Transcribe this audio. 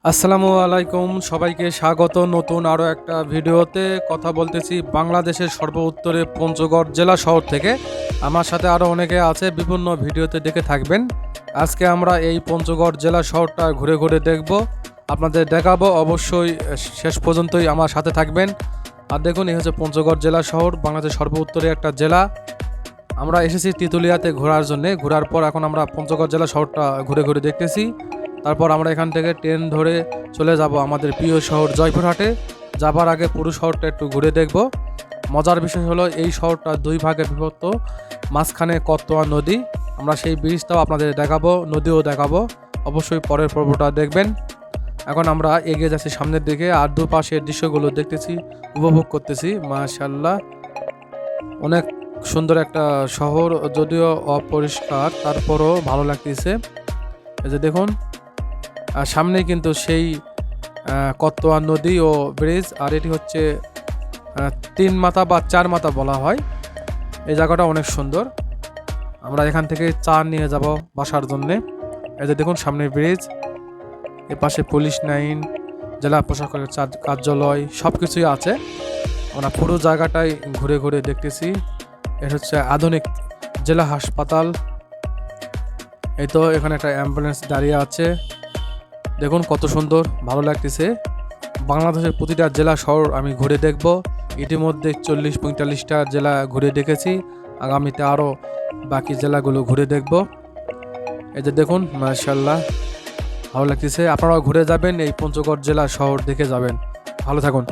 আসসালামু আলাইকুম, সবাইকে স্বাগত নতুন আরও একটা ভিডিওতে। কথা বলতেছি বাংলাদেশের সর্বোত্তরে পঞ্চগড় জেলা শহর থেকে। আমার সাথে আরও অনেকে আছে, বিভিন্ন ভিডিওতে দেখে থাকবেন। আজকে আমরা এই পঞ্চগড় জেলা শহরটা ঘুরে ঘুরে দেখব, আপনাদের দেখাবো। অবশ্যই শেষ পর্যন্তই আমার সাথে থাকবেন। আর দেখুন, এই হচ্ছে পঞ্চগড় জেলা শহর, বাংলাদেশের সর্বোত্তরে একটা জেলা। আমরা এসেছি তিতুলিয়াতে ঘোরার জন্যে। ঘোরার পর এখন আমরা পঞ্চগড় জেলা শহরটা ঘুরে ঘুরে দেখতেছি। তারপর আমরা এখান থেকে ট্রেন ধরে চলে যাব আমাদের প্রিয় শহর জয়পুরহাটে। যাবার আগে পুরো শহরটা একটু ঘুরে দেখব। মজার বিষয় হলো, এই শহরটা দুই ভাগে বিভক্ত, মাঝখানে কতোয়া নদী। আমরা সেই ব্রিজটাও আপনাদের দেখাবো, নদীও দেখাবো। অবশ্যই পরের পর্বটা দেখবেন। এখন আমরা এগিয়ে যাচ্ছি সামনের দিকে, আর দুপাশের দৃশ্যগুলো দেখতেছি, উপভোগ করতেছি। মাশাআল্লাহ, অনেক সুন্দর একটা শহর, যদিও অপরিষ্কার, তারপরও ভালো লাগতেছে। এই যে দেখুন, সামনেই কিন্তু সেই কতোয়া নদী ও ব্রিজ। আর এটি হচ্ছে তিন মাথা বা চার মাথা বলা হয়। এই জায়গাটা অনেক সুন্দর। আমরা এখান থেকে চা নিয়ে যাব বাসার জন্যে। এই যে দেখুন, সামনে ব্রিজ, এর পাশে পুলিশ লাইন, জেলা প্রশাসকের কার্যালয়, সব কিছুই আছে। আমরা পুরো জায়গাটাই ঘুরে ঘুরে দেখতেছি। এটা হচ্ছে আধুনিক জেলা হাসপাতাল। এই তো এখানে একটা অ্যাম্বুলেন্স দাঁড়িয়ে আছে। দেখুন কত সুন্দর, ভালো লাগতেছে। বাংলাদেশের প্রতিটা জেলা শহর আমি ঘুরে দেখব। ইতিমধ্যে 40-45টা জেলা ঘুরে দেখেছি। আগামীতে আরও বাকি জেলাগুলো ঘুরে দেখব। এই যে দেখুন, মাশাআল্লাহ, ভালো লাগতেছে। আপনারাও ঘুরে যাবেন, এই পঞ্চগড় জেলা শহর দেখে যাবেন। ভালো থাকুন।